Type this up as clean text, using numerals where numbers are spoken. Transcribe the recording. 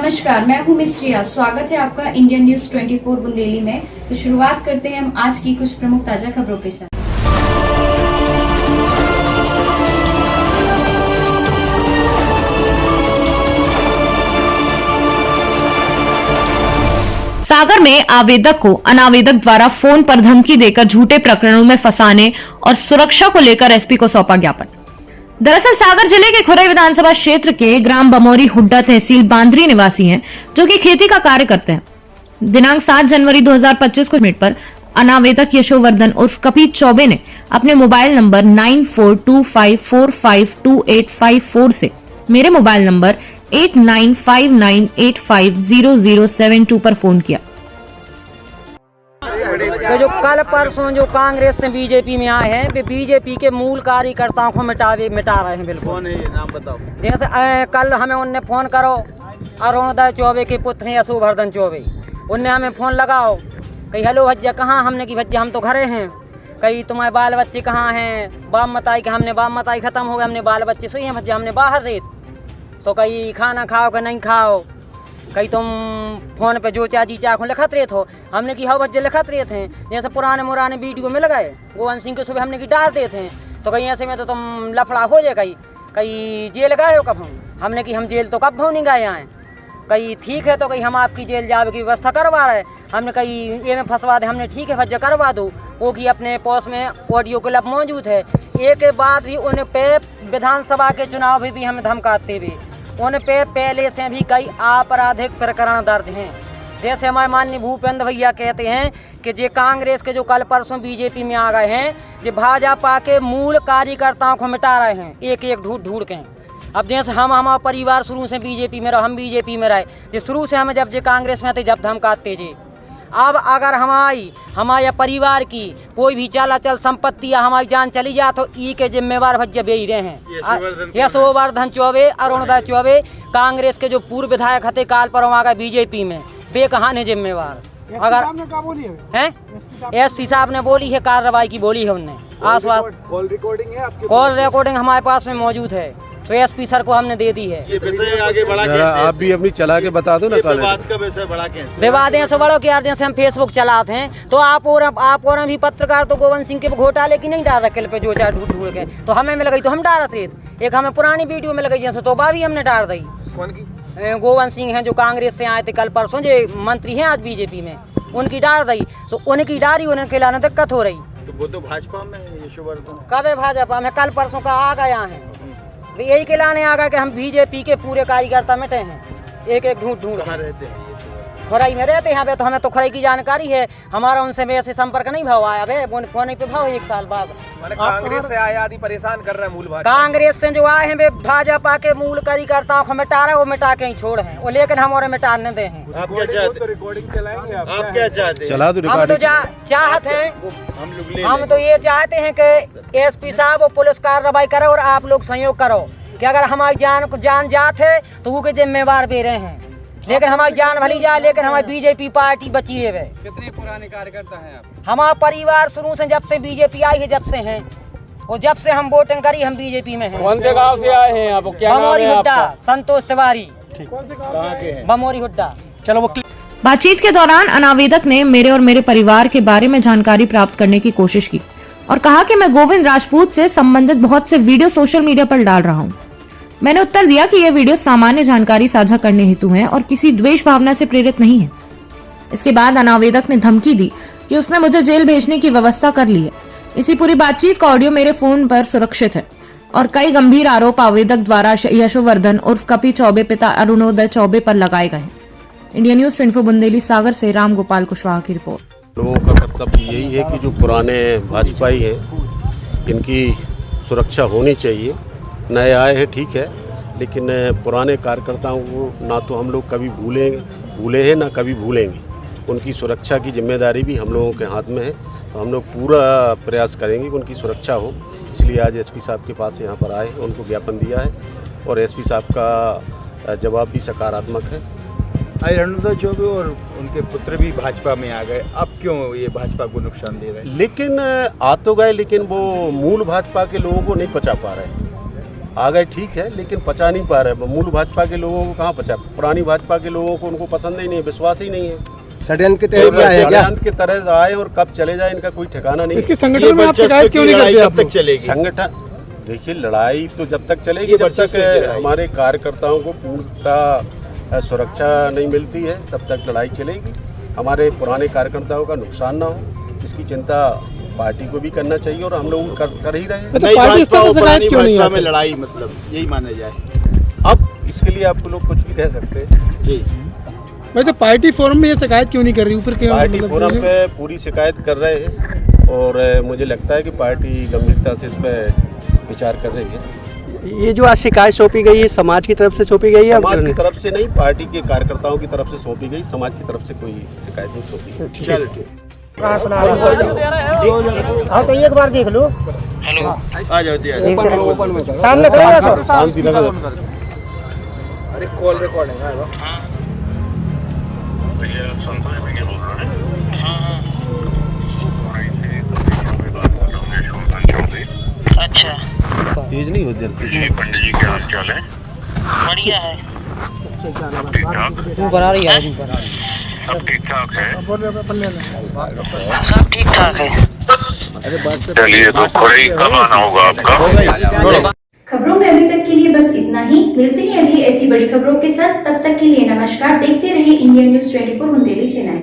नमस्कार, मैं हूं मिस रिया। स्वागत है आपका इंडियन न्यूज 24 बुंदेली में। तो शुरुआत करते हैं हम आज की कुछ प्रमुख ताजा खबरों के साथ। सागर में आवेदक को अनावेदक द्वारा फोन पर धमकी देकर झूठे प्रकरणों में फंसाने और सुरक्षा को लेकर एसपी को सौंपा ज्ञापन। दरअसल सागर जिले के खुरई विधानसभा क्षेत्र के ग्राम बमोरी हुड्डा तहसील बांद्री निवासी हैं, जो कि खेती का कार्य करते हैं। दिनांक 7 जनवरी 2025 को मिनट पर अनावेदक यशोवर्धन उर्फ कपिल चौबे ने अपने मोबाइल नंबर 9425452854 से मेरे मोबाइल नंबर 8959850072 पर फोन किया। तो जो कल परसों जो कांग्रेस से बीजेपी में आए हैं, वे बीजेपी के मूल कार्यकर्ताओं को मिटा रहे हैं। बिल्कुल। कौन है ये, नाम बताओ। जैसे कल हमें उनने फोन करो, अरुणोदय चौबे के पुत्र हैं यशोवर्धन चौबे, उनने हमें फोन लगाओ, कही हेलो भज्जा कहाँ, हमने की भज्जा हम तो घरे हैं, कही तुम्हारे बाल बच्चे कहाँ हैं, बाप मताई के, हमने बाप मताई खत्म हो गए, हमने बाल बच्चे सोई हैं भज्जा, हमने बाहर रहे। तो कहीं खाना खाओ कि नहीं खाओ, कहीं तुम फोन पे जो चाची चाखों लिखत रहे हो, हमने की हाँ बच्चे लिखत रहे थे। जैसे पुराने वीडियो में लगाए गोवन सिंह के सुबह हमने की डालते थे, तो कहीं ऐसे में तो तुम लफड़ा हो जाए, कहीं जेल गए हो कब हमने की हम जेल तो कब नहीं गए आए, कहीं ठीक है तो कहीं हम आपकी जेल जावे की व्यवस्था करवा रहे, हमने कहीं ये में फंसवा दे, हमने ठीक है भज्जा करवा दो, वो की अपने पोस्ट में ऑडियो क्लिप मौजूद है। एक के बाद भी उन पे विधानसभा के चुनाव भी हमें धमकाते हुए, उन पे पहले से भी कई आपराधिक प्रकरण दर्ज हैं। जैसे हमारे माननीय भूपेंद्र भैया कहते हैं कि जे कांग्रेस के जो कल परसों बीजेपी में आ गए हैं, जो भाजपा के मूल कार्यकर्ताओं को मिटा रहे हैं, एक एक ढूंढ के। अब जैसे हमारा परिवार शुरू से बीजेपी में रहे, हम बीजेपी में रहे, जो शुरू से हमें जब जे कांग्रेस में थे जब धमकाते जे। अब अगर हमारे परिवार की कोई भी चल संपत्ति या हमारी जान चली जाए तो ई के जिम्मेवार भज्जे बे ही रहे हैं। यशोवर्धन चौबे, अरुणोदय चौबे, कांग्रेस के जो पूर्व विधायक थे काल पर आ गए बीजेपी में, बे कहाँ ने जिम्मेवार। अगर हैं एसपी साहब ने बोली है, कार्रवाई की बोली है उनने, आश्वास कॉल रिकॉर्डिंग हमारे पास में मौजूद है, तो एसपी सर को हमने दे दी है। ये विषय आगे बढ़ा कैसे? आप भी अपनी चला के बता दो ना। विवाद का विषय बढ़ा कैसे? विवाद ऐसे बढ़ो कि यार जैसे हम फेसबुक चलाते हैं तो आप और भी पत्रकार तो गोवन सिंह के घोटाले की नहीं डाल रखे पे जो चाहे ढूंढ के, तो हमें मिल गई तो हम डाल रहे थे। एक हमें पुरानी वीडियो में लगी जैसे तो भी हमने डाल दी। कौन की? गोवन सिंह हैं जो कांग्रेस से आए थे कल परसों, जो मंत्री हैं आज बीजेपी में, उनकी डाल दी। तो उनकी डाली उनके लाने दिक्कत हो रही। तो वो तो भाजपा में यशोवर्धन कब है भाजपा में, कल परसों का आ गया है, यही के लाने आ गया कि हम बीजेपी के पूरे कार्यकर्ता मिटे हैं, एक एक ढूंढ रहते हैं। खुरई में रहते हैं। तो हमें तो खुरई की जानकारी है, हमारा उनसे वैसे संपर्क नहीं भाव आया फोन पे भाव 1 साल बाद। कांग्रेस से आए आदि परेशान कर रहे हैं मूल भाजपा। कांग्रेस से जो आए हैं वे भाजपा के मूल कार्यकर्ताओं को मिटा रहे, वो मिटा के ही छोड़ हैं वो, लेकिन हम और मिटाने दे हैं। आप क्या चाहते? रिकॉर्डिंग चलाएंगे आप क्या चाहते? चला दो। हम तो चाहते हैं, हम तो ये चाहते हैं कि एसपी साहब वो पुलिस कार्रवाई करे और आप लोग सहयोग करो कि अगर हमारी जान जात है तो वो के जिम्मेवार भी रहे हैं, लेकिन हमारी जान भली जाए, लेकिन हमारी बीजेपी पार्टी बची रहे। कितने पुराने कार्यकर्ता हैं आप? हमारा परिवार शुरू से जब से बीजेपी आई है, जब से हैं, और जब से हम वोटिंग करी हम बीजेपी में हैं। कौन से गांव से आए हैं आप? क्या बमोरी हुड्डा, संतोष तिवारी, बमोरी हुड्डा। चलो वो बातचीत के दौरान अनावेदक ने मेरे और मेरे परिवार के बारे में जानकारी प्राप्त करने की कोशिश की और कहा कि मैं गोविंद राजपूत से संबंधित बहुत से वीडियो सोशल मीडिया पर डाल रहा हूँ। मैंने उत्तर दिया कि यह वीडियो सामान्य जानकारी साझा करने हेतु है और किसी द्वेष भावना से प्रेरित नहीं है। इसके बाद अनावेदक ने धमकी दी कि उसने मुझे जेल भेजने की व्यवस्था कर ली है। इसी पूरी बातचीत का ऑडियो मेरे फोन पर सुरक्षित है और कई गंभीर आरोप आवेदक द्वारा यशोवर्धन उर्फ कपिल चौबे पिता अरुणोदय चौबे पर लगाए गए हैं। इंडिया न्यूज 24 बुंदेली सागर से राम गोपाल कुशवाहा की रिपोर्ट। लोगों का कर्तव्य यही है कि जो पुराने भाजपाई हैं इनकी सुरक्षा होनी चाहिए। नए आए हैं ठीक है, लेकिन पुराने कार्यकर्ताओं को ना तो हम लोग कभी भूले हैं ना कभी भूलेंगे। उनकी सुरक्षा की जिम्मेदारी भी हम लोगों के हाथ में है, तो हम लोग पूरा प्रयास करेंगे कि उनकी सुरक्षा हो। इसलिए आज एसपी साहब के पास यहाँ पर आए, उनको ज्ञापन दिया है और एसपी साहब का जवाब भी सकारात्मक है। अरुणोदय चौबे और उनके पुत्र भी भाजपा में आ गए, अब क्यों ये भाजपा को नुकसान दे रहे हैं? लेकिन आ तो गए, लेकिन वो मूल भाजपा के लोगों को नहीं पचा पा रहे हैं। आ गए ठीक है, लेकिन पचा नहीं पा रहे। मूल भाजपा के लोगों को कहाँ पचा, पुरानी भाजपा के लोगों को उनको पसंद ही नहीं है, विश्वास ही नहीं है। षड्यंत्र के तहत आए क्या? षड्यंत्र के तरह आए और कब चले जाए इनका कोई ठिकाना नहीं। इसके संगठन में आप शिकायत क्यों नहीं करते? कब तक चलेगी संगठन देखिए, लड़ाई तो जब तक चलेगी जब तक हमारे कार्यकर्ताओं को पूर्णतः सुरक्षा नहीं मिलती है, तब तक लड़ाई चलेगी। हमारे पुराने कार्यकर्ताओं का नुकसान ना हो, इसकी चिंता पार्टी को भी करना चाहिए और हम लोग कर ही रहे हैं। तो पार्टी स्तर पर शिकायत क्यों नहीं में लड़ाई मतलब यही माना जाए। अब इसके लिए आपको लोग कुछ भी कह सकते हैं जी। वैसे पार्टी फोरम में ये शिकायत क्यों नहीं कर रही? ऊपर क्यों? पार्टी फोरम पे पूरी शिकायत कर रहे हैं और मुझे लगता है कि पार्टी गंभीरता से इस पर विचार कर रही है। ये जो आज शिकायत सौंपी गई है समाज की तरफ से सौंपी गई है? समाज की तरफ से नहीं, पार्टी के कार्यकर्ताओं की तरफ से सौंपी गई, समाज की तरफ से कोई शिकायत नहीं सौंपी गई। चलो ठीक, हाँ तो एक बार देख लो। आ जाओ जी, आ जाओ। सामने खड़े हो सर। शांति नगर अरे कॉल रिकॉर्डिंग है वो। अच्छा, तेज नहीं होती जी पंडित जी क्या हाल चाल है? बढ़िया है, ठीक ठाक, तू बना रही है, सब ठीक ठाक है, सब ठीक ठाक है। चलिए तो बड़े कब आना होगा आपका? खबरों में अभी तक के लिए बस इतना ही। मिलते हैं अगली ऐसी बड़ी खबरों के साथ, तब तक के लिए नमस्कार। देखते रहिए इंडियन न्यूज़ 24 बुंदेली चैनल।